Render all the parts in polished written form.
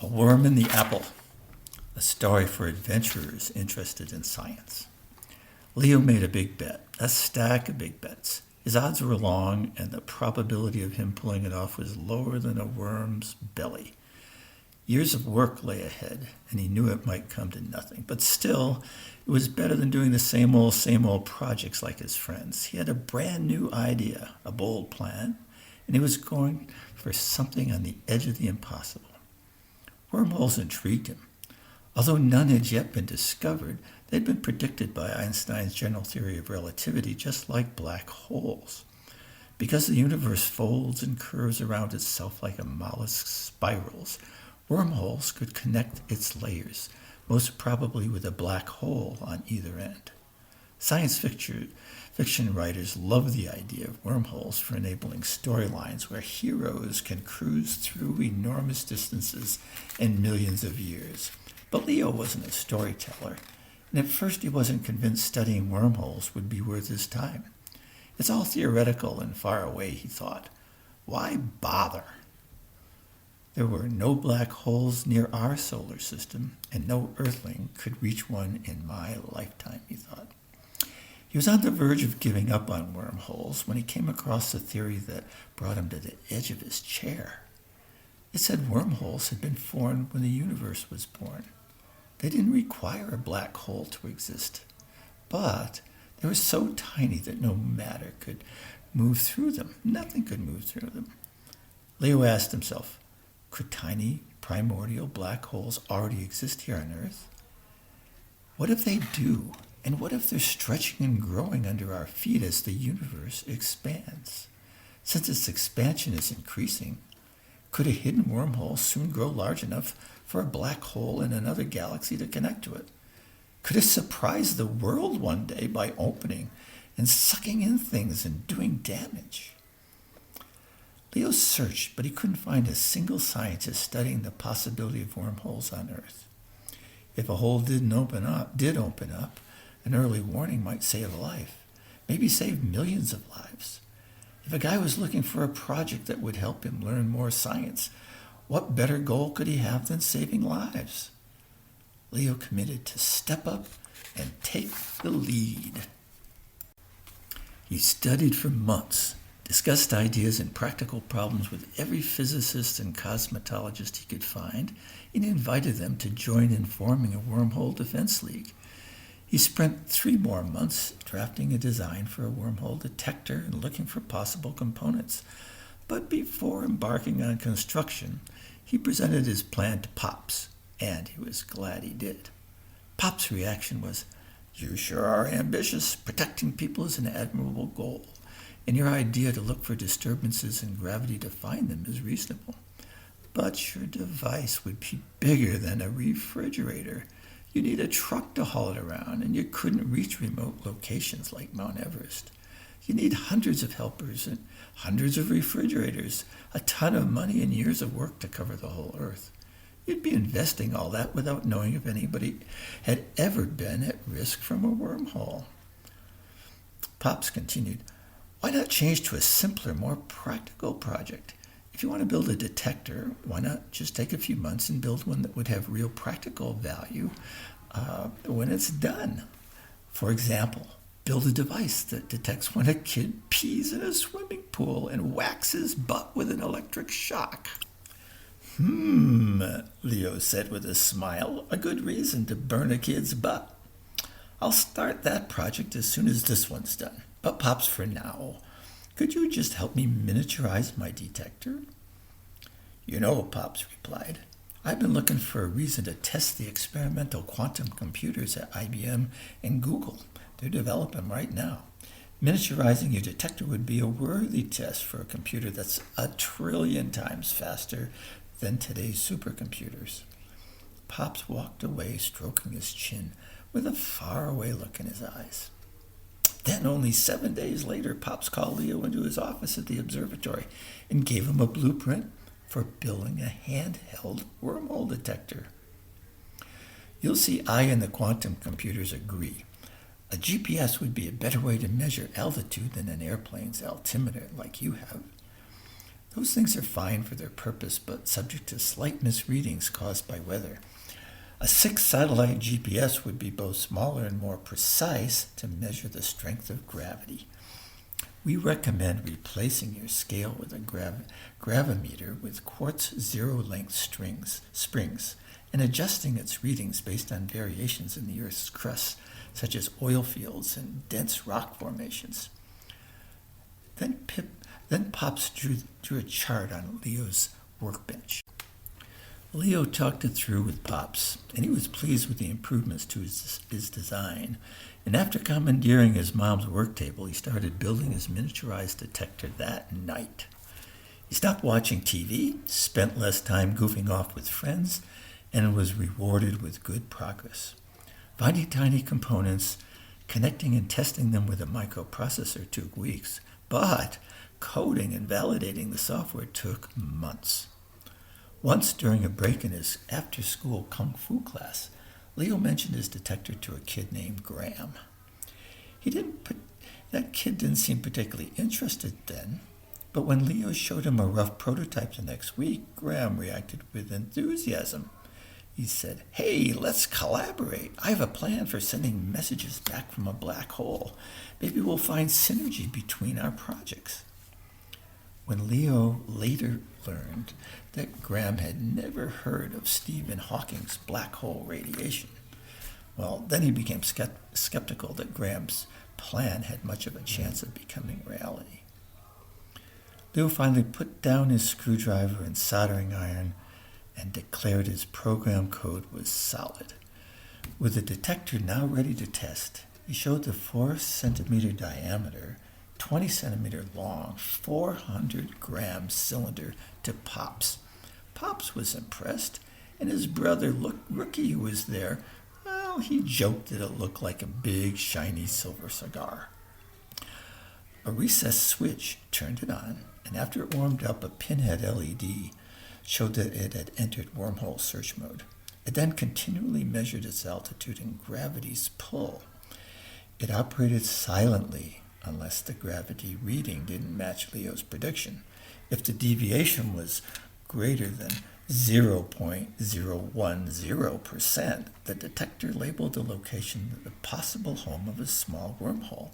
A Worm in the Apple, a story for adventurers interested in science. Leo made a big bet, a stack of big bets. His odds were long, and the probability of him pulling it off was lower than a worm's belly. Years of work lay ahead, and he knew it might come to nothing. But still, it was better than doing the same old projects like his friends. He had a brand new idea, a bold plan, and he was going for something on the edge of the impossible. Wormholes intrigued him. Although none had yet been discovered, they'd been predicted by Einstein's general theory of relativity, just like black holes. Because the universe folds and curves around itself like a mollusk's spirals, wormholes could connect its layers, most probably with a black hole on either end. Science fiction writers love the idea of wormholes for enabling storylines where heroes can cruise through enormous distances and millions of years. But Leo wasn't a storyteller, and at first he wasn't convinced studying wormholes would be worth his time. It's all theoretical and far away, he thought. Why bother? There were no black holes near our solar system, and no earthling could reach one in my lifetime, he thought. He was on the verge of giving up on wormholes when he came across a theory that brought him to the edge of his chair. It said wormholes had been formed when the universe was born. They didn't require a black hole to exist, but they were so tiny that no matter could move through them. Nothing could move through them. Leo asked himself, could tiny primordial black holes already exist here on Earth? What if they do? And what if they're stretching and growing under our feet as the universe expands? Since its expansion is increasing, could a hidden wormhole soon grow large enough for a black hole in another galaxy to connect to it? Could it surprise the world one day by opening and sucking in things and doing damage? Leo searched, but he couldn't find a single scientist studying the possibility of wormholes on Earth. If a hole did open up, an early warning might save a life, maybe save millions of lives. If a guy was looking for a project that would help him learn more science, what better goal could he have than saving lives? Leo committed to step up and take the lead. He studied for months, discussed ideas and practical problems with every physicist and cosmetologist he could find, and invited them to join in forming a wormhole defense league. He spent 3 more months drafting a design for a wormhole detector and looking for possible components. But before embarking on construction, he presented his plan to Pops, and he was glad he did. Pop's reaction was, "You sure are ambitious. Protecting people is an admirable goal, and your idea to look for disturbances in gravity to find them is reasonable. But your device would be bigger than a refrigerator. You need a truck to haul it around, and you couldn't reach remote locations like Mount Everest. You need hundreds of helpers and hundreds of refrigerators, a ton of money and years of work to cover the whole Earth. You'd be investing all that without knowing if anybody had ever been at risk from a wormhole." Pops continued, "Why not change to a simpler, more practical project? If you want to build a detector, why not just take a few months and build one that would have real practical value when it's done? For example, build a device that detects when a kid pees in a swimming pool and whacks his butt with an electric shock." Leo said with a smile, "a good reason to burn a kid's butt. I'll start that project as soon as this one's done. But Pops, for now, could you just help me miniaturize my detector?" "You know," Pops replied, "I've been looking for a reason to test the experimental quantum computers at IBM and Google. They're developing them right now. Miniaturizing your detector would be a worthy test for a computer that's 1,000,000,000,000 times faster than today's supercomputers." Pops walked away, stroking his chin with a faraway look in his eyes. Then, only 7 days later, Pops called Leo into his office at the observatory and gave him a blueprint for building a handheld wormhole detector. "You'll see I and the quantum computers agree. A GPS would be a better way to measure altitude than an airplane's altimeter like you have. Those things are fine for their purpose, but subject to slight misreadings caused by weather. A 6-satellite GPS would be both smaller and more precise to measure the strength of gravity. We recommend replacing your scale with a gravimeter with quartz zero-length springs and adjusting its readings based on variations in the Earth's crust, such as oil fields and dense rock formations. Then Pops drew a chart on Leo's workbench. Leo talked it through with Pops, and he was pleased with the improvements to his design. And after commandeering his mom's work table, he started building his miniaturized detector that night. He stopped watching TV, spent less time goofing off with friends, and was rewarded with good progress. Finding tiny components, connecting and testing them with a microprocessor took weeks, but coding and validating the software took months. Once, during a break in his after-school kung fu class, Leo mentioned his detector to a kid named Graham. That kid didn't seem particularly interested then, but when Leo showed him a rough prototype the next week, Graham reacted with enthusiasm. He said, "Hey, let's collaborate. I have a plan for sending messages back from a black hole. Maybe we'll find synergy between our projects." When Leo later learned that Graham had never heard of Stephen Hawking's black hole radiation, well, then he became skeptical that Graham's plan had much of a chance of becoming reality. Leo finally put down his screwdriver and soldering iron and declared his program code was solid. With the detector now ready to test, he showed the 4-centimeter diameter, 20-centimeter long, 400-gram cylinder to Pops. Pops was impressed, and his brother Rookie, who was there, well, he joked that it looked like a big, shiny silver cigar. A recessed switch turned it on, and after it warmed up, a pinhead LED showed that it had entered wormhole search mode. It then continually measured its altitude and gravity's pull. It operated silently unless the gravity reading didn't match Leo's prediction. If the deviation was greater than 0.010%, the detector labeled the location the possible home of a small wormhole,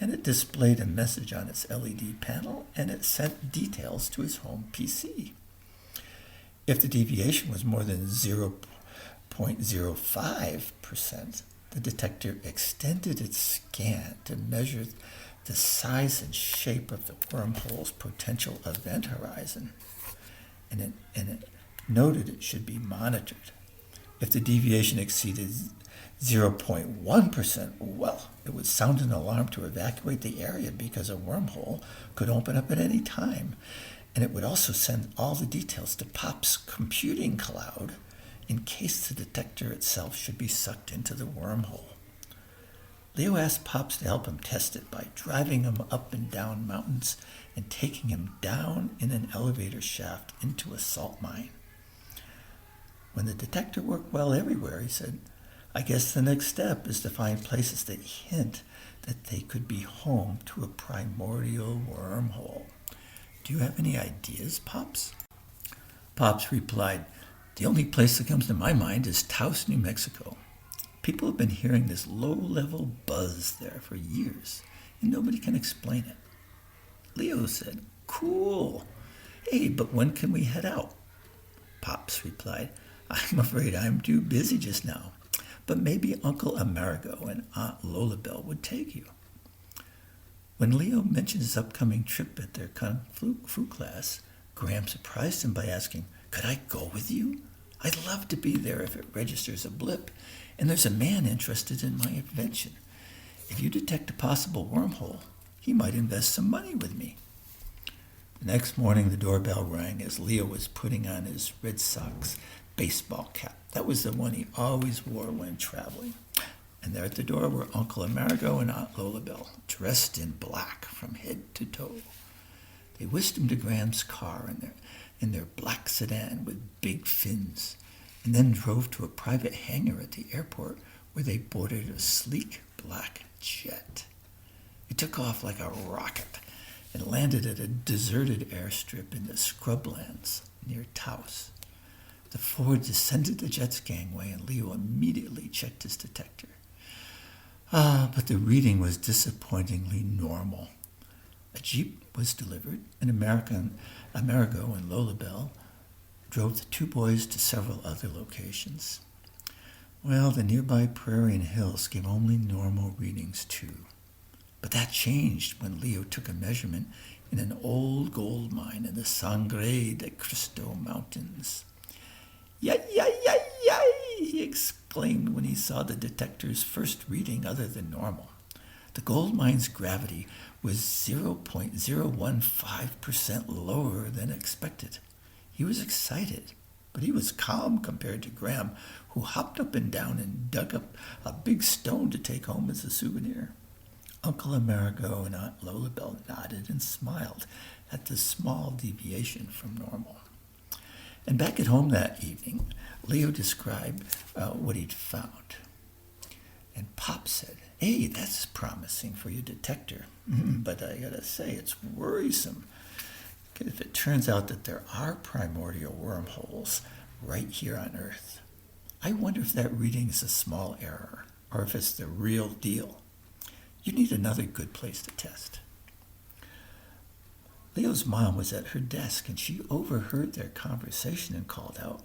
and it displayed a message on its LED panel, and it sent details to his home PC. If the deviation was more than 0.05%, the detector extended its scan to measure the size and shape of the wormhole's potential event horizon, and it noted it should be monitored. If the deviation exceeded 0.1%, well, it would sound an alarm to evacuate the area because a wormhole could open up at any time, and it would also send all the details to Pop's computing cloud in case the detector itself should be sucked into the wormhole. Leo asked Pops to help him test it by driving him up and down mountains and taking him down in an elevator shaft into a salt mine. When the detector worked well everywhere, he said, "I guess the next step is to find places that hint that they could be home to a primordial wormhole. Do you have any ideas, Pops?" Pops replied, "The only place that comes to my mind is Taos, New Mexico. People have been hearing this low-level buzz there for years, and nobody can explain it." Leo said, "Cool. Hey, but when can we head out?" Pops replied, "I'm afraid I'm too busy just now, but maybe Uncle Amerigo and Aunt Lola Bell would take you." When Leo mentioned his upcoming trip at their kung fu class, Graham surprised him by asking, "Could I go with you? I'd love to be there if it registers a blip, and there's a man interested in my invention. If you detect a possible wormhole, he might invest some money with me." The next morning, the doorbell rang as Leo was putting on his Red Sox baseball cap. That was the one he always wore when traveling. And there at the door were Uncle Amerigo and Aunt Lola Bell, dressed in black from head to toe. They whisked him to Graham's car in their black sedan with big fins, and then drove to a private hangar at the airport where they boarded a sleek black jet. It took off like a rocket, and landed at a deserted airstrip in the scrublands near Taos. The four descended the jet's gangway, and Leo immediately checked his detector. But the reading was disappointingly normal. A jeep was delivered, and Amerigo and Lola Bell drove the two boys to several other locations. Well, the nearby prairie and hills gave only normal readings too. But that changed when Leo took a measurement in an old gold mine in the Sangre de Cristo Mountains. Yay, yay, yay, yay, he exclaimed when he saw the detector's first reading other than normal. The gold mine's gravity was 0.015% lower than expected. He was excited, but he was calm compared to Graham, who hopped up and down and dug up a big stone to take home as a souvenir. Uncle Amerigo and Aunt Lola Bell nodded and smiled at the small deviation from normal. And back at home that evening, Leo described what he'd found. And Pop said, "Hey, that's promising for your detector. But I gotta say, it's worrisome. If it turns out that there are primordial wormholes right here on Earth, I wonder if that reading is a small error or if it's the real deal. You need another good place to test." Leo's mom was at her desk, and she overheard their conversation and called out,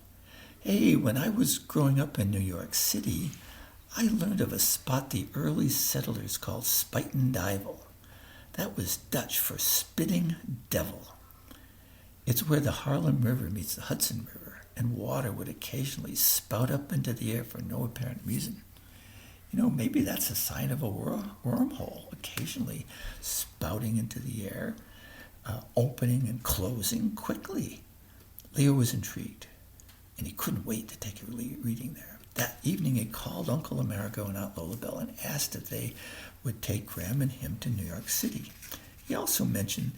"Hey, when I was growing up in New York City, I learned of a spot the early settlers called Spuyten-Duyvil. That was Dutch for spitting devil. It's where the Harlem River meets the Hudson River, and water would occasionally spout up into the air for no apparent reason. Maybe that's a sign of a wormhole, occasionally spouting into the air, opening and closing quickly." Leo was intrigued, and he couldn't wait to take a reading there. That evening he called Uncle Amerigo and Aunt Lola Bell and asked if they would take Graham and him to New York City. He also mentioned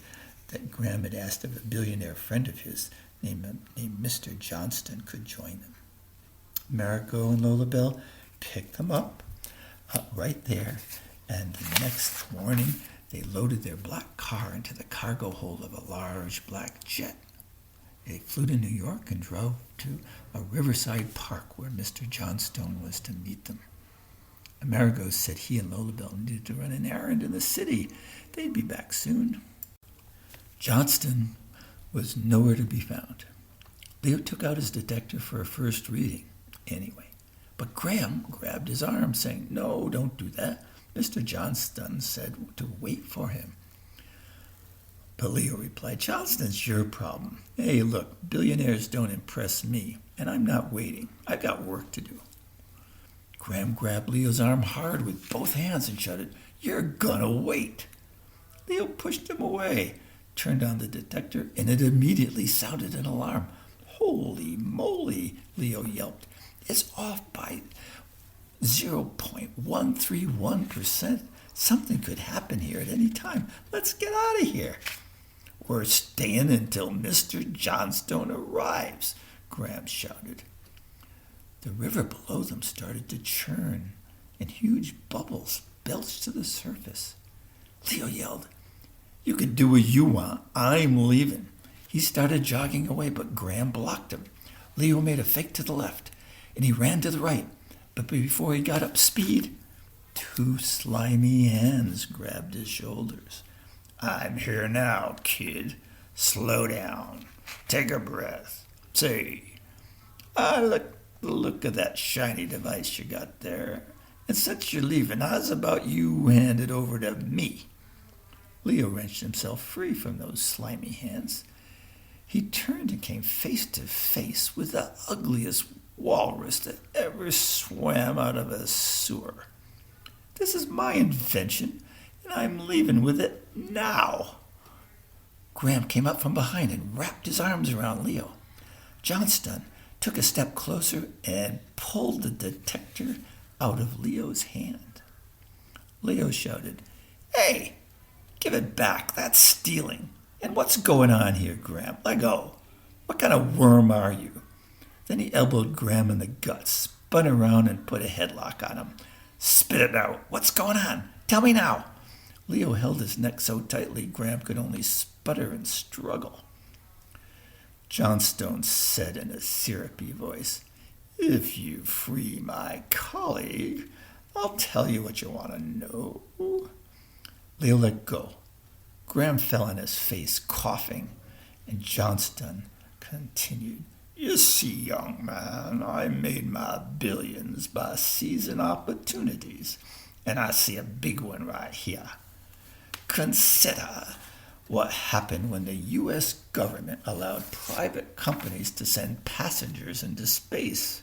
that Graham had asked if a billionaire friend of his named Mr. Johnston could join them. Amerigo and Lola Bell picked them up right there, and the next morning they loaded their black car into the cargo hold of a large black jet. They flew to New York and drove to a riverside park where Mr. Johnstone was to meet them. Amerigo said he and Lola Bell needed to run an errand in the city. They'd be back soon. Johnston was nowhere to be found. Leo took out his detector for a first reading anyway, but Graham grabbed his arm, saying, "No, don't do that. Mr. Johnston said to wait for him." But Leo replied, "Johnston's your problem. Hey, look, billionaires don't impress me, and I'm not waiting. I've got work to do." Graham grabbed Leo's arm hard with both hands and shouted, "You're gonna wait." Leo pushed him away, turned on the detector, and it immediately sounded an alarm. "Holy moly," Leo yelped. "It's off by 0.131%. Something could happen here at any time. Let's get out of here." "We're staying until Mr. Johnstone arrives," Graham shouted. The river below them started to churn, and huge bubbles belched to the surface. Leo yelled, "You can do what you want. I'm leaving." He started jogging away, but Graham blocked him. Leo made a fake to the left, and he ran to the right. But before he got up speed, two slimy hands grabbed his shoulders. "I'm here now, kid. Slow down. Take a breath. Say, look at that shiny device you got there. And since you're leaving, how's about you hand it over to me?" Leo wrenched himself free from those slimy hands. He turned and came face to face with the ugliest walrus that ever swam out of a sewer. "This is my invention, and I'm leaving with it now." Graham came up from behind and wrapped his arms around Leo. Johnston took a step closer and pulled the detector out of Leo's hand. Leo shouted, "Hey, give it back. That's stealing. And what's going on here, Graham? Let go. What kind of worm are you?" Then he elbowed Graham in the gut, spun around, and put a headlock on him. "Spit it out. What's going on? Tell me now." Leo held his neck so tightly Graham could only sputter and struggle. Johnstone said in a syrupy voice, "If you free my colleague, I'll tell you what you want to know." Leo let go. Graham fell on his face, coughing, and Johnston continued, "You see, young man, I made my billions by seizing opportunities, and I see a big one right here. Consider what happened when the U.S. government allowed private companies to send passengers into space.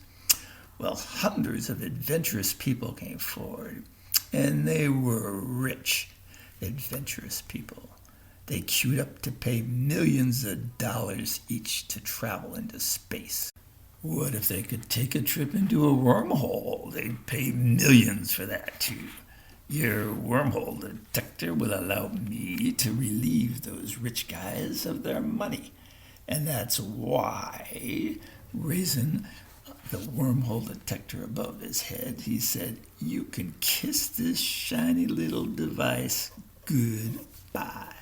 Well, hundreds of adventurous people came forward, and they were rich, adventurous people. They queued up to pay millions of dollars each to travel into space. What if they could take a trip into a wormhole? They'd pay millions for that, too. Your wormhole detector will allow me to relieve those rich guys of their money. And that's why," raising the wormhole detector above his head, he said, "you can kiss this shiny little device goodbye."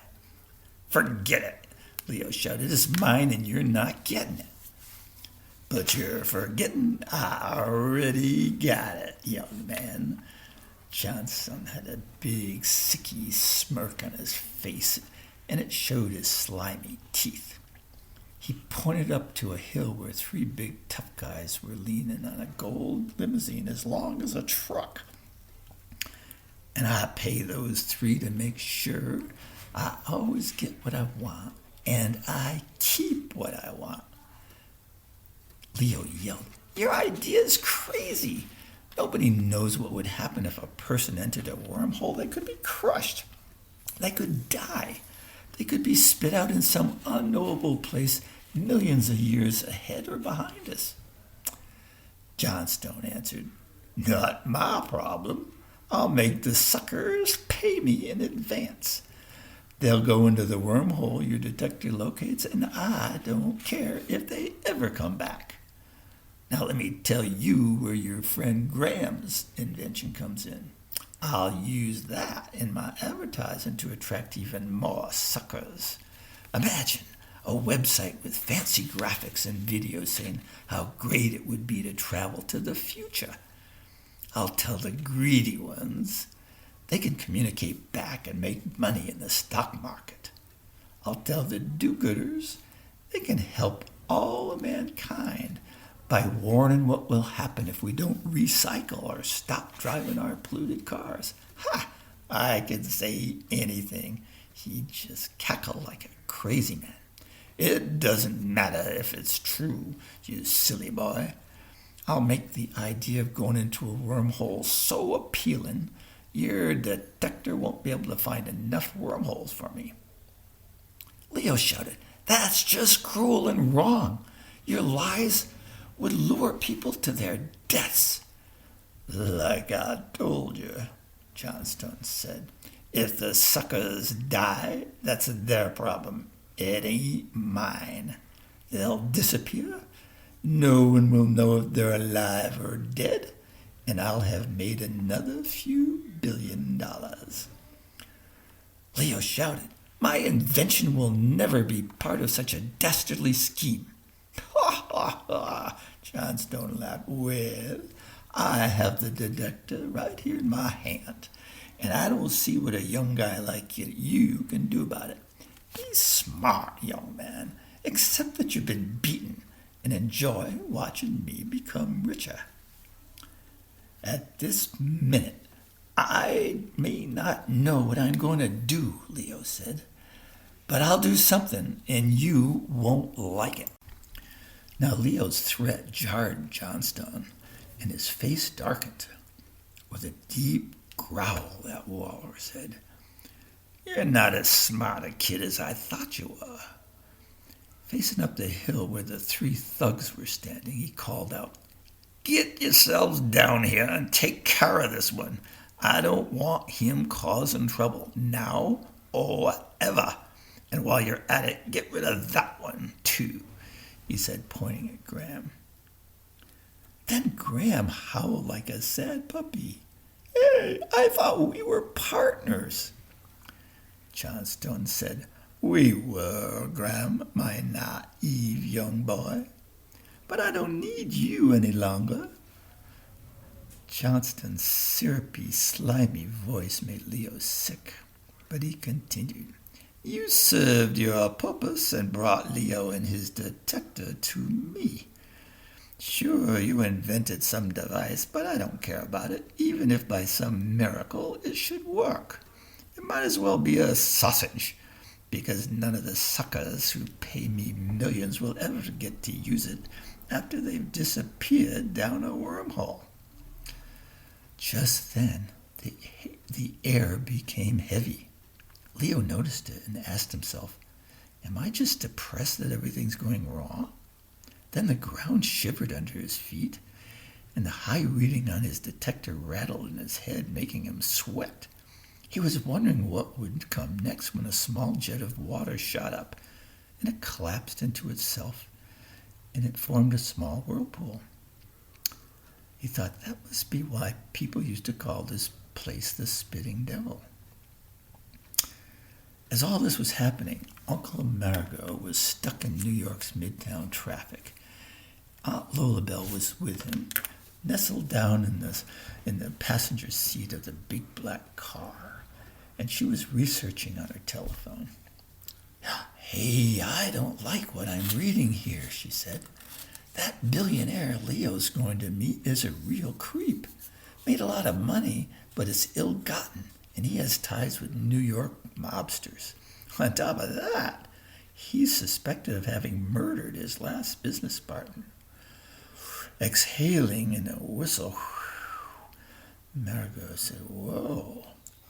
"Forget it," Leo shouted. "It's mine and you're not getting it." "But you're forgetting I already got it, young man." Johnson had a big, sicky smirk on his face, and it showed his slimy teeth. He pointed up to a hill where three big, tough guys were leaning on a gold limousine as long as a truck. "And I pay those three to make sure I always get what I want, and I keep what I want." Leo yelled, "Your idea's crazy. Nobody knows what would happen if a person entered a wormhole. They could be crushed. They could die. They could be spit out in some unknowable place millions of years ahead or behind us." Johnstone answered, "Not my problem. I'll make the suckers pay me in advance. They'll go into the wormhole your detector locates, and I don't care if they ever come back. Now let me tell you where your friend Graham's invention comes in. I'll use that in my advertising to attract even more suckers. Imagine a website with fancy graphics and videos saying how great it would be to travel to the future. I'll tell the greedy ones they can communicate back and make money in the stock market. I'll tell the do-gooders they can help all of mankind by warning what will happen if we don't recycle or stop driving our polluted cars." "Ha! I can say anything." He just cackled like a crazy man. "It doesn't matter if it's true, you silly boy. I'll make the idea of going into a wormhole so appealing, your detector won't be able to find enough wormholes for me." Leo shouted, "That's just cruel and wrong. Your lies would lure people to their deaths." "Like I told you," Johnstone said, "if the suckers die, that's their problem. It ain't mine. They'll disappear. No one will know if they're alive or dead, and I'll have made another few $1 billion. Leo shouted, "My invention will never be part of such a dastardly scheme." "Ha, ha, ha," Johnstone laughed. "Well, I have the detector right here in my hand, and I don't see what a young guy like you can do about it. Be smart, young man. Accept that you've been beaten, and enjoy watching me become richer." "At this minute, I may not know what I'm going to do," Leo said, "but I'll do something, and you won't like it." Now Leo's threat jarred Johnstone, and his face darkened. With a deep growl, that walrus said, "You're not as smart a kid as I thought you were." Facing up the hill where the three thugs were standing, he called out, "Get yourselves down here and take care of this one. I don't want him causing trouble now or ever. And while you're at it, get rid of that one too," he said, pointing at Graham. Then Graham howled like a sad puppy. "Hey, I thought we were partners." Johnstone said. "We were, Graham, my naive young boy. But I don't need you any longer." Johnston's syrupy, slimy voice made Leo sick, but he continued. "You served your purpose and brought Leo and his detector to me. Sure, you invented some device, but I don't care about it. Even if by some miracle it should work, it might as well be a sausage, because none of the suckers who pay me millions will ever get to use it after they've disappeared down a wormhole." Just then, the air became heavy. Leo noticed it and asked himself, "Am I just depressed that everything's going wrong?" Then the ground shivered under his feet, and the high reading on his detector rattled in his head, making him sweat. He was wondering what would come next when a small jet of water shot up, and it collapsed into itself, and it formed a small whirlpool. He thought that must be why people used to call this place the Spitting Devil. As all this was happening, Uncle Amerigo was stuck in New York's midtown traffic. Aunt Lola Bell was with him, nestled down in the passenger seat of the big black car, and she was researching on her telephone. "Hey, I don't like what I'm reading here," she said. "That billionaire Leo's going to meet is a real creep. Made a lot of money, but it's ill-gotten, and he has ties with New York mobsters. On top of that, he's suspected of having murdered his last business partner." Exhaling in a whistle, Marigot said, "Whoa,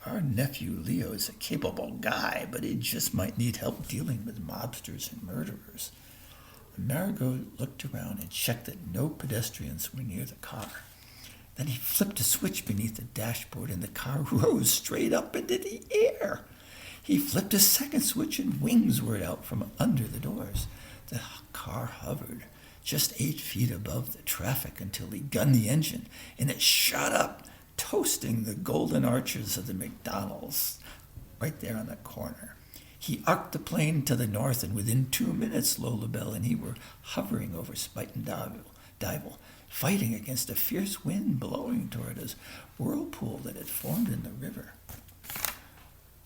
our nephew Leo is a capable guy, but he just might need help dealing with mobsters and murderers." Marigot looked around and checked that no pedestrians were near the car. Then he flipped a switch beneath the dashboard, and the car rose straight up into the air. He flipped a second switch, and wings whirred out from under the doors. The car hovered just 8 feet above the traffic until he gunned the engine, and it shot up, toasting the golden arches of the McDonald's right there on the corner. He arced the plane to the north, and within 2 minutes, Lola Bell and he were hovering over Spuyten Duyvil, fighting against a fierce wind blowing toward a whirlpool that had formed in the river.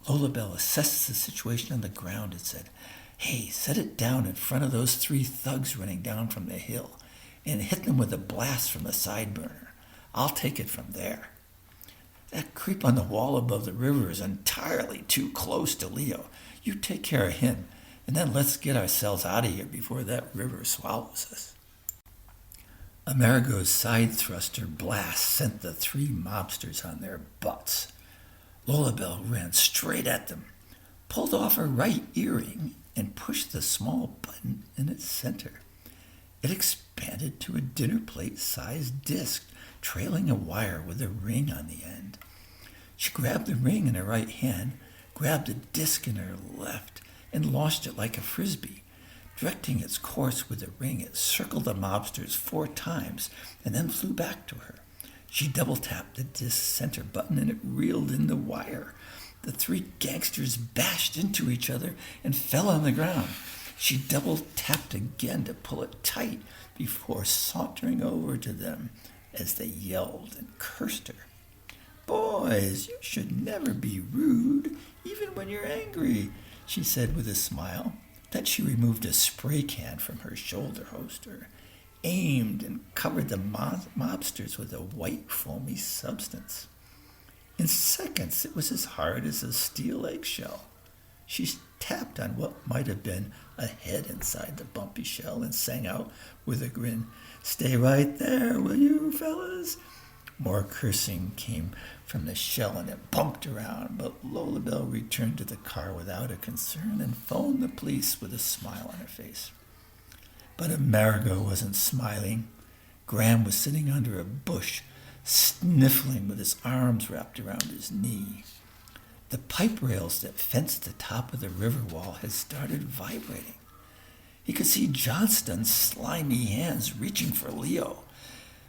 Lola Bell assessed the situation on the ground and said, "Hey, set it down in front of those 3 thugs running down from the hill and hit them with a blast from the side burner. I'll take it from there. That creep on the wall above the river is entirely too close to Leo. You take care of him, and then let's get ourselves out of here before that river swallows us." Amerigo's side thruster blast sent the 3 mobsters on their butts. Lola Bell ran straight at them, pulled off her right earring, and pushed the small button in its center. It expanded to a dinner plate-sized disc, trailing a wire with a ring on the end. She grabbed the ring in her right hand, grabbed a disc in her left, and launched it like a frisbee. Directing its course with the ring, it circled the mobsters 4 times and then flew back to her. She double-tapped the disc center button, and it reeled in the wire. The 3 gangsters bashed into each other and fell on the ground. She double-tapped again to pull it tight before sauntering over to them as they yelled and cursed her. "Boys, you should never be rude, even when you're angry," she said with a smile. Then she removed a spray can from her shoulder holster, aimed and covered the mobsters with a white, foamy substance. In seconds, it was as hard as a steel eggshell. She tapped on what might have been a head inside the bumpy shell and sang out with a grin, "Stay right there, will you, fellas?" More cursing came from the shell, and it bumped around, but Lola Bell returned to the car without a concern and phoned the police with a smile on her face. But Amerigo wasn't smiling. Graham was sitting under a bush, sniffling with his arms wrapped around his knee. The pipe rails that fenced the top of the river wall had started vibrating. He could see Johnston's slimy hands reaching for Leo,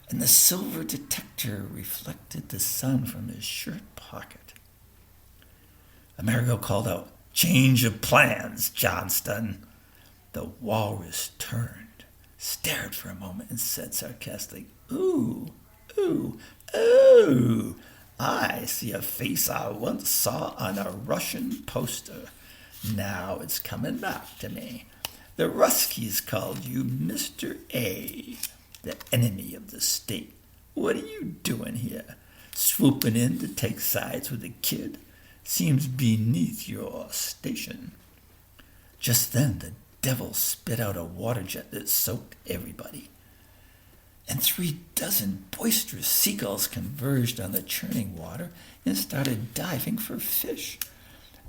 and the silver detector reflected the sun from his shirt pocket. Amerigo called out, Change of plans, Johnston. The walrus turned, stared for a moment, and said sarcastically, "Ooh, ooh, ooh. I see a face I once saw on a Russian poster. Now it's coming back to me. The Ruskies called you Mr. A, the enemy of the state. What are you doing here? Swooping in to take sides with a kid? Seems beneath your station." Just then the devil spit out a water jet that soaked everybody, and 36 boisterous seagulls converged on the churning water and started diving for fish.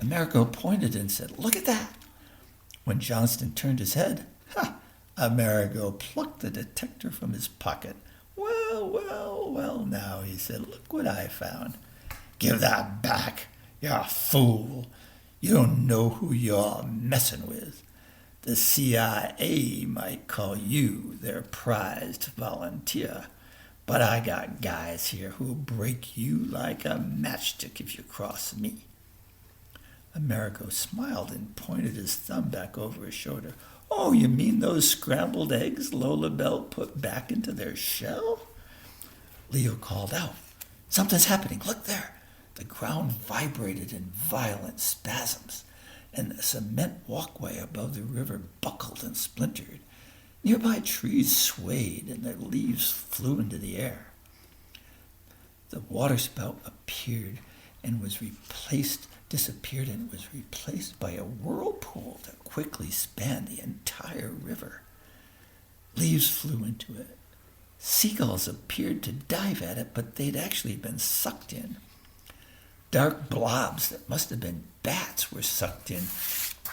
Amerigo pointed and said, "Look at that." When Johnston turned his head, Amerigo plucked the detector from his pocket. Well, now," he said, "look what I found." "Give that back. You're a fool. You don't know who you're messing with. The CIA might call you their prized volunteer, but I got guys here who'll break you like a matchstick if you cross me." Amerigo smiled and pointed his thumb back over his shoulder. "Oh, you mean those scrambled eggs Lola Bell put back into their shell?" Leo called out, "Something's happening. Look there." The ground vibrated in violent spasms, and the cement walkway above the river buckled and splintered. Nearby trees swayed, and their leaves flew into the air. The waterspout disappeared and was replaced by a whirlpool that quickly spanned the entire river. Leaves flew into it. Seagulls appeared to dive at it, but they'd actually been sucked in. Dark blobs that must have been bats were sucked in,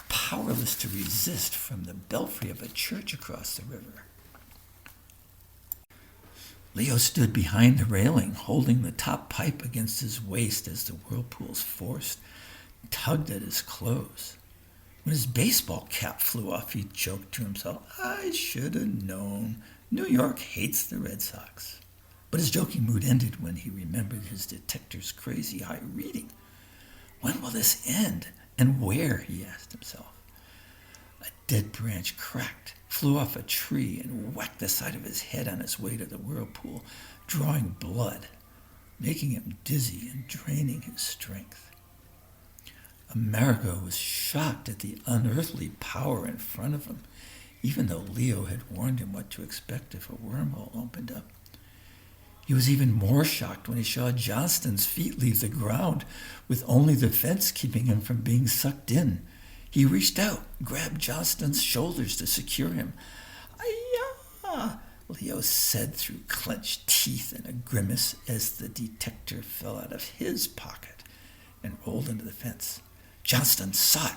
powerless to resist, from the belfry of a church across the river. Leo stood behind the railing, holding the top pipe against his waist as the whirlpool's force tugged at his clothes. When his baseball cap flew off, he joked to himself, "I should have known. New York hates the Red Sox." But his joking mood ended when he remembered his detector's crazy high reading. When will this end? And where? He asked himself. A dead branch cracked, flew off a tree, and whacked the side of his head on its way to the whirlpool, drawing blood, making him dizzy and draining his strength. Amerigo was shocked at the unearthly power in front of him, even though Leo had warned him what to expect if a wormhole opened up. He was even more shocked when he saw Johnston's feet leave the ground, with only the fence keeping him from being sucked in. He reached out, grabbed Johnston's shoulders to secure him. "Ay-ya!" Leo said through clenched teeth in a grimace as the detector fell out of his pocket and rolled into the fence. Johnston saw it,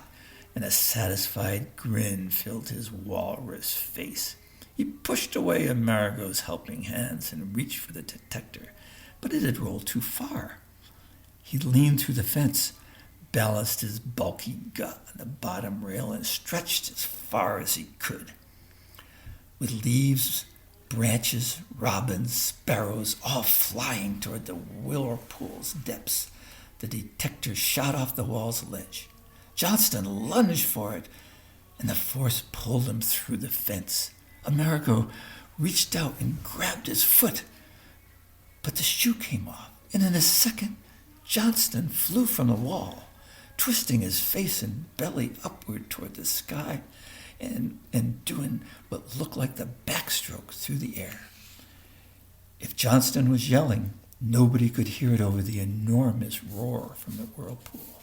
and a satisfied grin filled his walrus face. He pushed away Amerigo's helping hands and reached for the detector, but it had rolled too far. He leaned through the fence, balanced his bulky gut on the bottom rail, and stretched as far as he could. With leaves, branches, robins, sparrows, all flying toward the whirlpool's depths, the detector shot off the wall's ledge. Johnston lunged for it, and the force pulled him through the fence. Amerigo reached out and grabbed his foot, but the shoe came off, and in a second, Johnston flew from the wall, twisting his face and belly upward toward the sky and doing what looked like the backstroke through the air. If Johnston was yelling, nobody could hear it over the enormous roar from the whirlpool.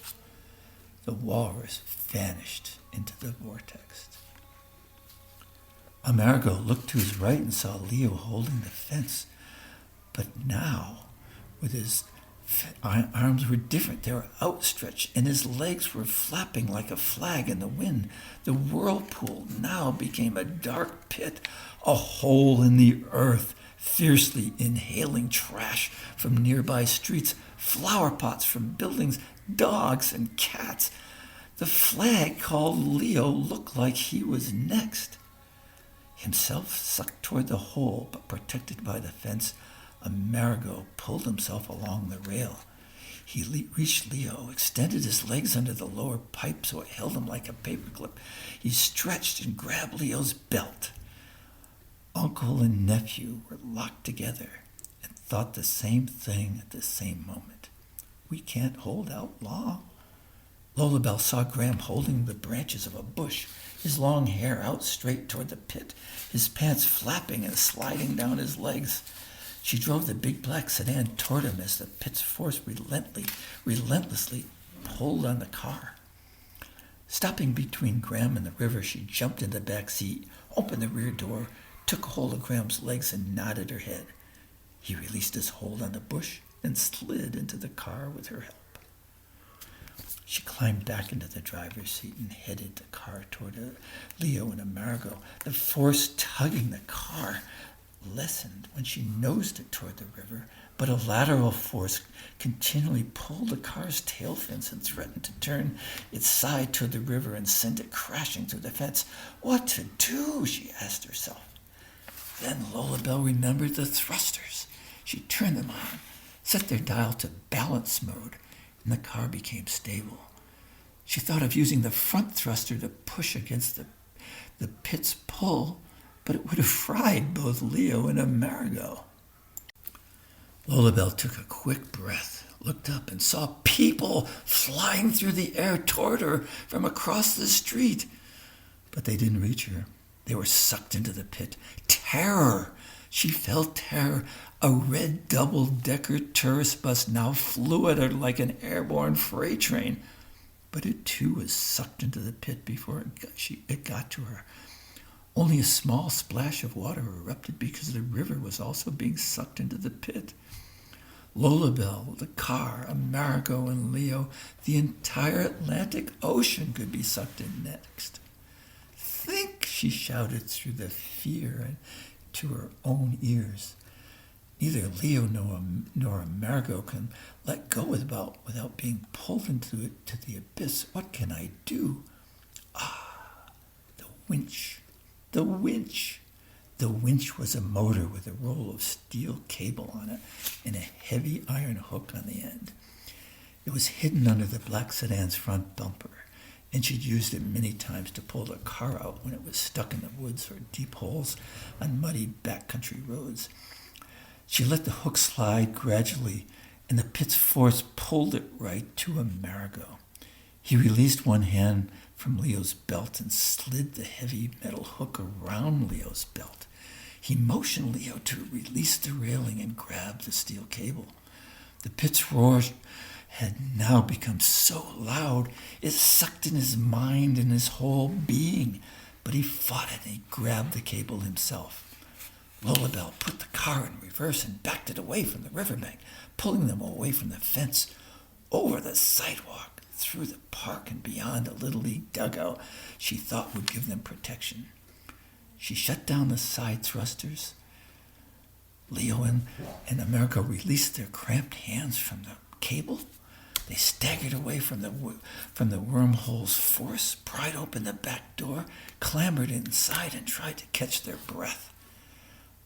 The walrus vanished into the vortex. Amerigo looked to his right and saw Leo holding the fence, but now, with his arms were different. They were outstretched, and his legs were flapping like a flag in the wind. The whirlpool now became a dark pit, a hole in the earth, fiercely inhaling trash from nearby streets, flower pots from buildings, dogs and cats. The flag called Leo looked like he was next. Himself sucked toward the hole, but protected by the fence, Amerigo pulled himself along the rail. He reached Leo, extended his legs under the lower pipe so it held him like a paperclip. He stretched and grabbed Leo's belt. Uncle and nephew were locked together and thought the same thing at the same moment. We can't hold out long. Lola Bell saw Graham holding the branches of a bush, his long hair out straight toward the pit, his pants flapping and sliding down his legs. She drove the big black sedan toward him as the pit's force relentlessly pulled on the car. Stopping between Graham and the river, she jumped in the back seat, opened the rear door, took hold of Graham's legs and nodded her head. He released his hold on the bush and slid into the car with her help. She climbed back into the driver's seat and headed the car toward Leo and Amerigo. The force tugging the car lessened when she nosed it toward the river, but a lateral force continually pulled the car's tail fins and threatened to turn its side toward the river and send it crashing through the fence. What to do? She asked herself. Then Lola Bell remembered the thrusters. She turned them on, set their dial to balance mode, and the car became stable. She thought of using the front thruster to push against the pit's pull, but it would have fried both Leo and Amerigo. Lola Bell took a quick breath, looked up, and saw people flying through the air toward her from across the street. But they didn't reach her. They were sucked into the pit. Terror! She felt terror. A red double-decker tourist bus now flew at her like an airborne freight train. But it too was sucked into the pit before it got to her. Only a small splash of water erupted because the river was also being sucked into the pit. Lola Bell, the car, Amerigo, and Leo, the entire Atlantic Ocean could be sucked in next. Think, she shouted through the fear and to her own ears. Neither Leo nor Amerigo can let go without being pulled into it to the abyss. What can I do? The winch. The winch. The winch was a motor with a roll of steel cable on it and a heavy iron hook on the end. It was hidden under the black sedan's front bumper, and she'd used it many times to pull the car out when it was stuck in the woods or deep holes on muddy backcountry roads. She let the hook slide gradually, and the pit's force pulled it right to Amerigo. He released one hand from Leo's belt and slid the heavy metal hook around Leo's belt. He motioned Leo to release the railing and grab the steel cable. The pit's roar had now become so loud it sucked in his mind and his whole being, but he fought it and he grabbed the cable himself. Lola Bell put the car in reverse and backed it away from the riverbank, pulling them away from the fence, over the sidewalk, through the park and beyond a Little League dugout she thought would give them protection. She shut down the side thrusters. Leo and Amerigo released their cramped hands from the cable. They staggered away from the wormhole's force, pried open the back door, clambered inside, and tried to catch their breath.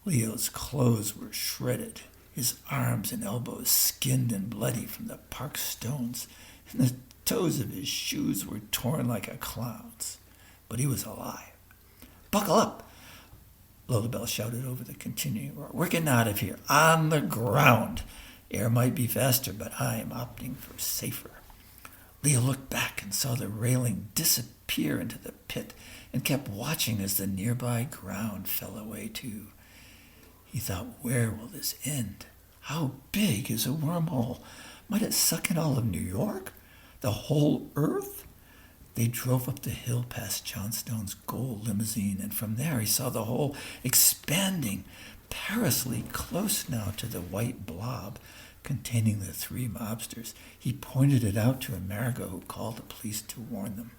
Leo's clothes were shredded, his arms and elbows skinned and bloody from the park stones, and the toes of his shoes were torn like a clown's. But he was alive. "Buckle up!" Lola Bell shouted over the continuing roar. "We're getting out of here, on the ground. Air might be faster, but I am opting for safer." Leo looked back and saw the railing disappear into the pit and kept watching as the nearby ground fell away too. He thought, where will this end? How big is a wormhole? Might it suck in all of New York? The whole earth? They drove up the hill past Johnstone's gold limousine, and from there he saw the hole expanding perilously close now to the white blob containing the three mobsters. He pointed it out to Amerigo, who called the police to warn them.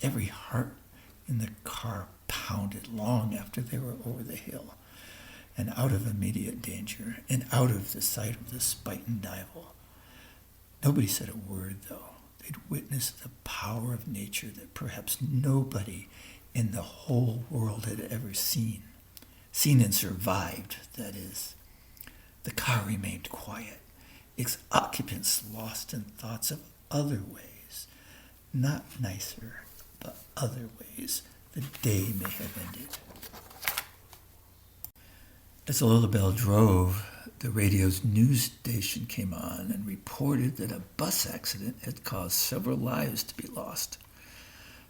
Every heart in the car pounded long after they were over the hill and out of immediate danger and out of the sight of the Spuyten Duyvil. Nobody said a word, though. They'd witnessed the power of nature that perhaps nobody in the whole world had ever seen. Seen and survived, that is. The car remained quiet, its occupants lost in thoughts of other ways, not nicer, but other ways the day may have ended. As Lola Bell drove, the radio's news station came on and reported that a bus accident had caused several lives to be lost.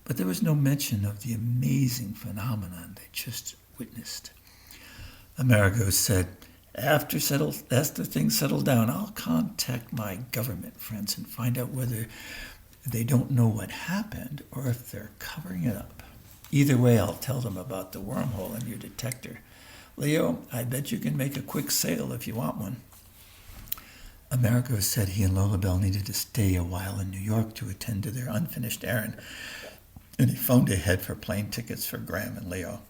But there was no mention of the amazing phenomenon they just witnessed. Amerigo said, after things settle down, I'll contact my government friends and find out whether they don't know what happened or if they're covering it up. Either way, I'll tell them about the wormhole in your detector. Leo, I bet you can make a quick sale if you want one. Amerigo said he and Lola Bell needed to stay a while in New York to attend to their unfinished errand, and he phoned ahead for plane tickets for Graham and Leo.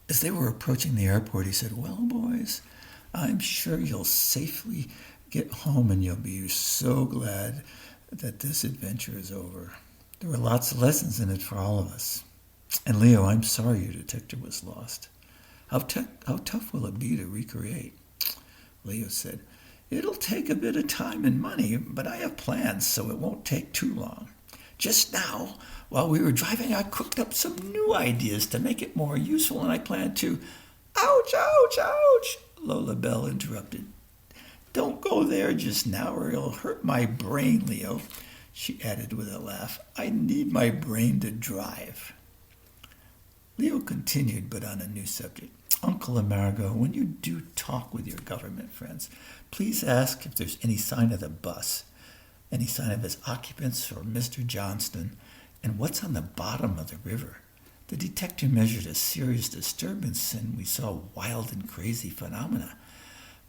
As they were approaching the airport, he said, well, boys, I'm sure you'll safely get home and you'll be so glad that this adventure is over. There were lots of lessons in it for all of us. And Leo, I'm sorry your detector was lost. How tough will it be to recreate? Leo said, it'll take a bit of time and money, but I have plans, so it won't take too long. Just now, while we were driving, I cooked up some new ideas to make it more useful, and I plan to... Ouch, ouch, ouch, Lola Bell interrupted. Don't go there just now or it'll hurt my brain, Leo, she added with a laugh. I need my brain to drive. Leo continued, but on a new subject. Uncle Amerigo, when you do talk with your government friends, please ask if there's any sign of the bus, any sign of its occupants or Mr. Johnston, and what's on the bottom of the river. The detector measured a serious disturbance, and we saw wild and crazy phenomena.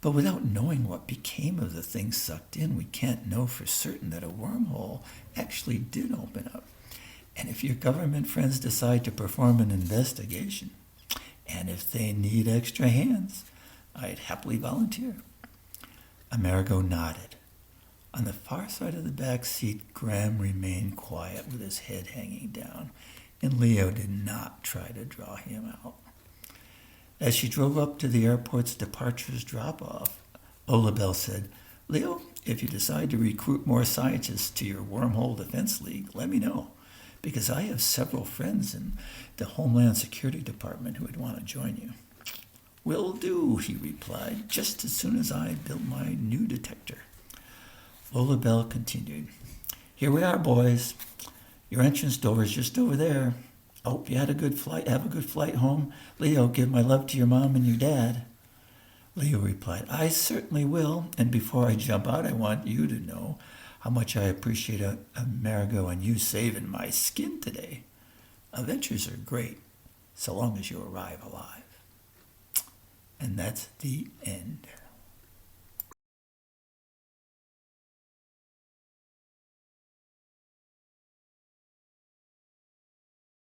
But without knowing what became of the things sucked in, we can't know for certain that a wormhole actually did open up. And if your government friends decide to perform an investigation, and if they need extra hands, I'd happily volunteer. Amerigo nodded. On the far side of the back seat, Graham remained quiet with his head hanging down, and Leo did not try to draw him out. As she drove up to the airport's departures drop-off, Lola Bell said, Leo, if you decide to recruit more scientists to your Wormhole Defense League, let me know, because I have several friends in the Homeland Security Department who would want to join you. Will do, he replied, just as soon as I build my new detector. Lola Bell continued, Here we are, boys. Your entrance door is just over there. I hope you had a good flight. Have a good flight home. Leo, give my love to your mom and your dad. Leo replied, I certainly will. And before I jump out, I want you to know how much I appreciate Amerigo and you saving my skin today. Adventures are great, so long as you arrive alive. And that's the end.